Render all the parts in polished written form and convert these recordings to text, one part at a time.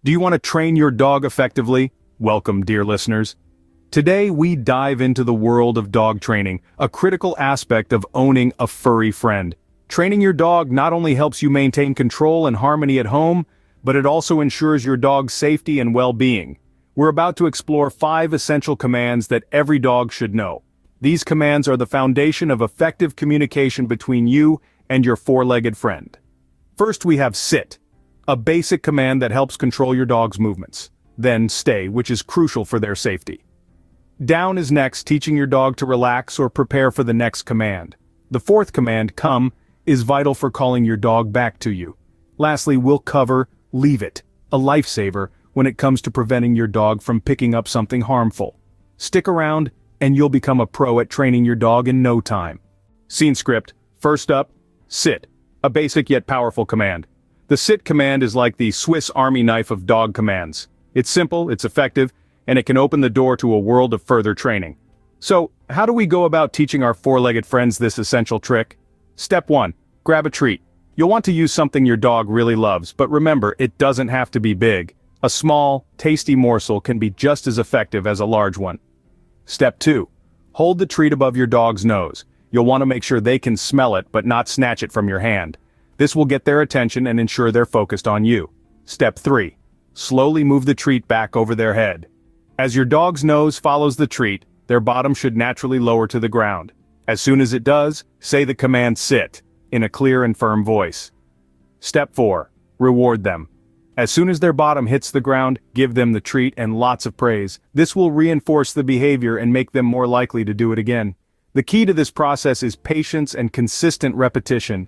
Do you want to train your dog effectively? Welcome, dear listeners. Today we dive into the world of dog training, a critical aspect of owning a furry friend. Training your dog not only helps you maintain control and harmony at home, but it also ensures your dog's safety and well-being. We're about to explore 5 essential commands that every dog should know. These commands are the foundation of effective communication between you and your four-legged friend. First, we have sit, a basic command that helps control your dog's movements. Then stay, which is crucial for their safety. Down is next, teaching your dog to relax or prepare for the next command. The 4th command, come, is vital for calling your dog back to you. Lastly, we'll cover leave it, a lifesaver when it comes to preventing your dog from picking up something harmful. Stick around, and you'll become a pro at training your dog in no time. Scene script. First up, sit, a basic yet powerful command. The sit command is like the Swiss Army knife of dog commands. It's simple, it's effective, and it can open the door to a world of further training. So, how do we go about teaching our four-legged friends this essential trick? Step 1. Grab a treat. You'll want to use something your dog really loves, but remember, it doesn't have to be big. A small, tasty morsel can be just as effective as a large one. Step 2. Hold the treat above your dog's nose. You'll want to make sure they can smell it but not snatch it from your hand. This will get their attention and ensure they're focused on you. Step 3. Slowly move the treat back over their head. As your dog's nose follows the treat, their bottom should naturally lower to the ground. As soon as it does, say the command sit, in a clear and firm voice. Step 4. Reward them. As soon as their bottom hits the ground, give them the treat and lots of praise. This will reinforce the behavior and make them more likely to do it again. The key to this process is patience and consistent repetition.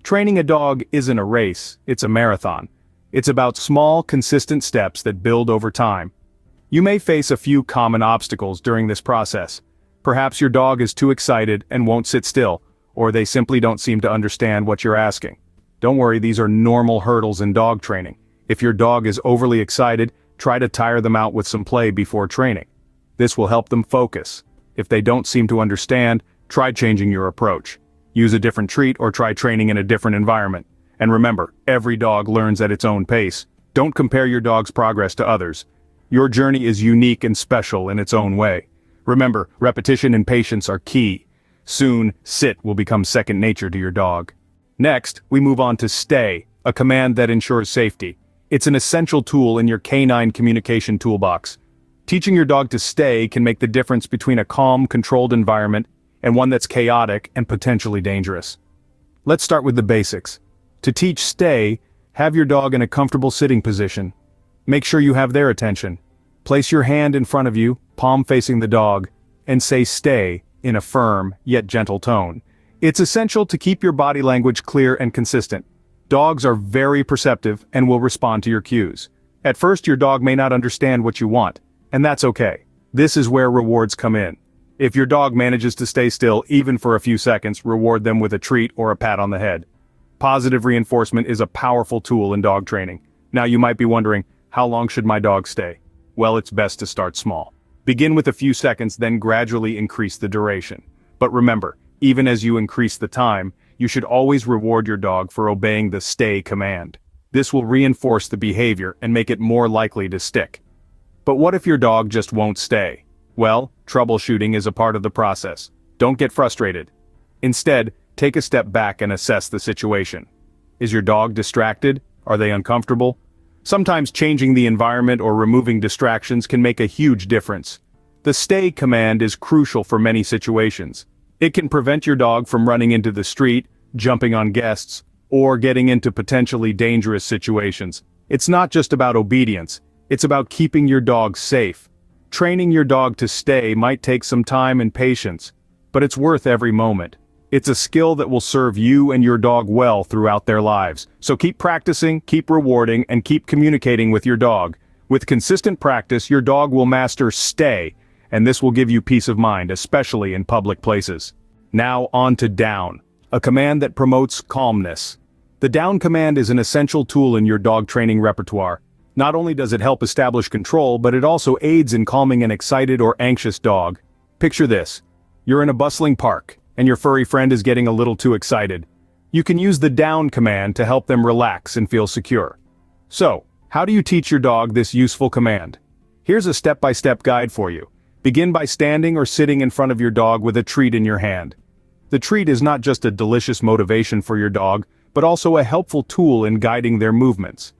Training a dog isn't a race, it's a marathon. It's about small, consistent steps that build over time. You may face a few common obstacles during this process. Perhaps your dog is too excited and won't sit still, or they simply don't seem to understand what you're asking. Don't worry, these are normal hurdles in dog training. If your dog is overly excited, try to tire them out with some play before training. This will help them focus. If they don't seem to understand, try changing your approach. Use a different treat or try training in a different environment. And remember, every dog learns at its own pace. Don't compare your dog's progress to others. Your journey is unique and special in its own way. Remember, repetition and patience are key. Soon, sit will become second nature to your dog. Next, we move on to stay, a command that ensures safety. It's an essential tool in your canine communication toolbox. Teaching your dog to stay can make the difference between a calm, controlled environment and one that's chaotic and potentially dangerous. Let's start with the basics. To teach stay, have your dog in a comfortable sitting position. Make sure you have their attention. Place your hand in front of you, palm facing the dog, and say stay in a firm yet gentle tone. It's essential to keep your body language clear and consistent. Dogs are very perceptive and will respond to your cues. At first, your dog may not understand what you want, and that's okay. This is where rewards come in. If your dog manages to stay still even for a few seconds, reward them with a treat or a pat on the head. Positive reinforcement is a powerful tool in dog training. Now you might be wondering, how long should my dog stay? Well, it's best to start small. Begin with a few seconds, then gradually increase the duration. But remember, even as you increase the time, you should always reward your dog for obeying the stay command. This will reinforce the behavior and make it more likely to stick. But what if your dog just won't stay? Well, troubleshooting is a part of the process. Don't get frustrated. Instead, take a step back and assess the situation. Is your dog distracted? Are they uncomfortable? Sometimes changing the environment or removing distractions can make a huge difference. The stay command is crucial for many situations. It can prevent your dog from running into the street, jumping on guests, or getting into potentially dangerous situations. It's not just about obedience, it's about keeping your dog safe. Training your dog to stay might take some time and patience, but it's worth every moment. It's a skill that will serve you and your dog well throughout their lives. So keep practicing, keep rewarding, and keep communicating with your dog. With consistent practice, your dog will master stay, and this will give you peace of mind, especially in public places. Now on to down, a command that promotes calmness. The down command is an essential tool in your dog training repertoire. Not only does it help establish control, but it also aids in calming an excited or anxious dog. Picture this. You're in a bustling park, and your furry friend is getting a little too excited. You can use the down command to help them relax and feel secure. So, How do you teach your dog this useful command? Here's a step-by-step guide for you. Begin by standing or sitting in front of your dog with a treat in your hand. The treat is not just a delicious motivation for your dog, but also a helpful tool in guiding their movements.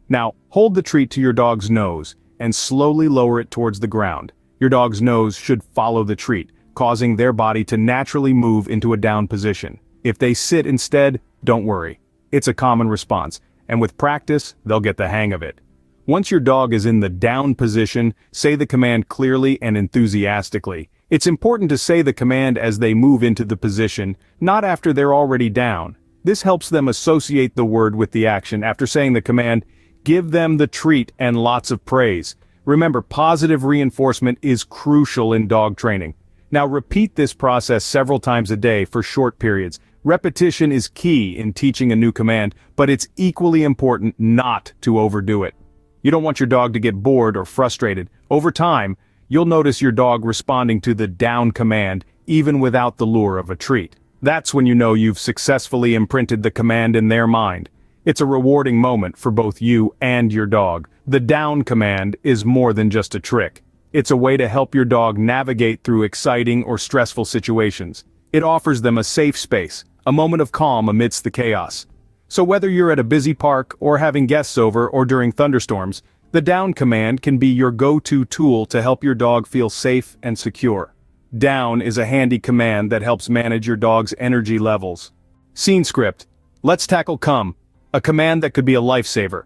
Now, hold the treat to your dog's nose and slowly lower it towards the ground. Your dog's nose should follow the treat, causing their body to naturally move into a down position. If they sit instead, don't worry. It's a common response, and with practice, they'll get the hang of it. Once your dog is in the down position, say the command clearly and enthusiastically. It's important to say the command as they move into the position, not after they're already down. This helps them associate the word with the action. After saying the command, give them the treat and lots of praise. Remember, positive reinforcement is crucial in dog training. Now repeat this process several times a day for short periods. Repetition is key in teaching a new command, but it's equally important not to overdo it. You don't want your dog to get bored or frustrated. Over time, you'll notice your dog responding to the down command even without the lure of a treat. That's when you know you've successfully imprinted the command in their mind. It's a rewarding moment for both you and your dog. The down command is more than just a trick. It's a way to help your dog navigate through exciting or stressful situations. It offers them a safe space, a moment of calm amidst the chaos. So whether you're at a busy park or having guests over or during thunderstorms, the down command can be your go-to tool to help your dog feel safe and secure. Down is a handy command that helps manage your dog's energy levels. Scene script. Let's tackle come, a command that could be a lifesaver.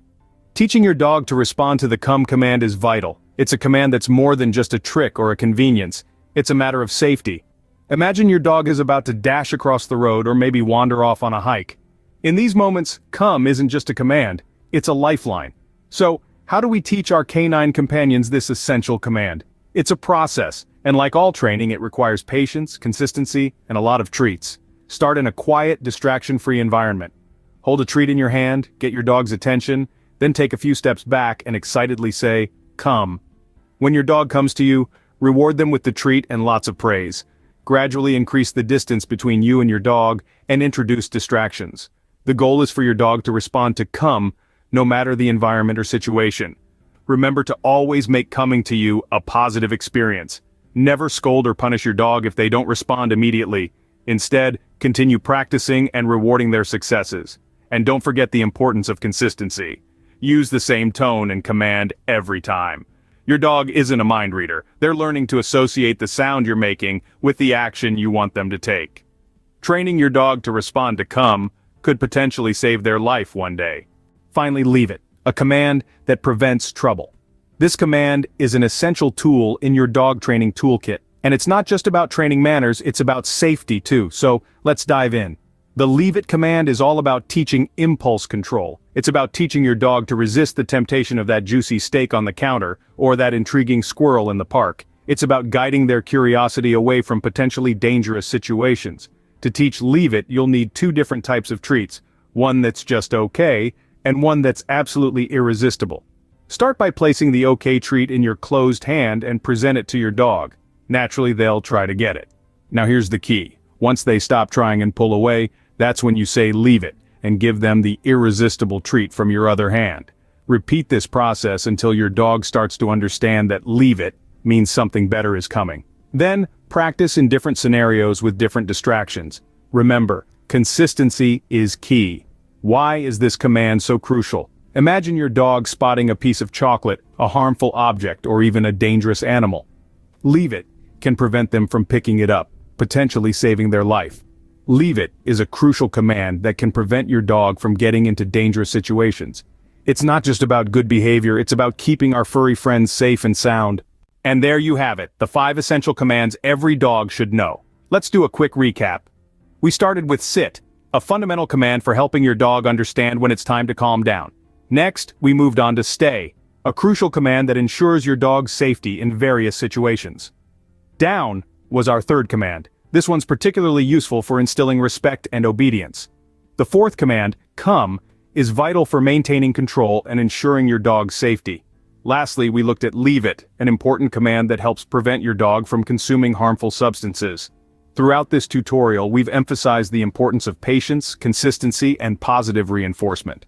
Teaching your dog to respond to the come command is vital. It's a command that's more than just a trick or a convenience. It's a matter of safety. Imagine your dog is about to dash across the road or maybe wander off on a hike. In these moments, come isn't just a command, it's a lifeline. So, how do we teach our canine companions this essential command? It's a process, and like all training, it requires patience, consistency, and a lot of treats. Start in a quiet, distraction-free environment. Hold a treat in your hand, get your dog's attention, then take a few steps back and excitedly say, come. When your dog comes to you, reward them with the treat and lots of praise. Gradually increase the distance between you and your dog and introduce distractions. The goal is for your dog to respond to come, no matter the environment or situation. Remember to always make coming to you a positive experience. Never scold or punish your dog if they don't respond immediately. Instead, continue practicing and rewarding their successes. And don't forget the importance of consistency. Use the same tone and command every time. Your dog isn't a mind reader. They're learning to associate the sound you're making with the action you want them to take. Training your dog to respond to come could potentially save their life one day. Finally, leave it, a command that prevents trouble. This command is an essential tool in your dog training toolkit, and it's not just about training manners, it's about safety too, so let's dive in. The leave it command is all about teaching impulse control. It's about teaching your dog to resist the temptation of that juicy steak on the counter or that intriguing squirrel in the park. It's about guiding their curiosity away from potentially dangerous situations. To teach leave it, you'll need two different types of treats, one that's just okay, and one that's absolutely irresistible. Start by placing the okay treat in your closed hand and present it to your dog. Naturally, they'll try to get it. Now here's the key. Once they stop trying and pull away, that's when you say leave it, and give them the irresistible treat from your other hand. Repeat this process until your dog starts to understand that leave it means something better is coming. Then, practice in different scenarios with different distractions. Remember, consistency is key. Why is this command so crucial? Imagine your dog spotting a piece of chocolate, a harmful object, or even a dangerous animal. Leave it can prevent them from picking it up, potentially saving their life. Leave it is a crucial command that can prevent your dog from getting into dangerous situations. It's not just about good behavior, it's about keeping our furry friends safe and sound. And there you have it, the 5 essential commands every dog should know. Let's do a quick recap. We started with sit, a fundamental command for helping your dog understand when it's time to calm down. Next, we moved on to stay, a crucial command that ensures your dog's safety in various situations. Down was our third command. This one's particularly useful for instilling respect and obedience. The fourth command, come, is vital for maintaining control and ensuring your dog's safety. Lastly, we looked at leave it, an important command that helps prevent your dog from consuming harmful substances. Throughout this tutorial, we've emphasized the importance of patience, consistency, and positive reinforcement.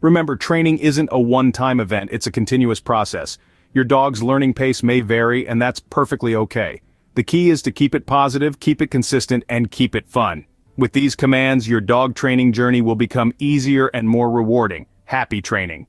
Remember, training isn't a one-time event, it's a continuous process. Your dog's learning pace may vary, and that's perfectly okay. The key is to keep it positive, keep it consistent, and keep it fun. With these commands, your dog training journey will become easier and more rewarding. Happy training!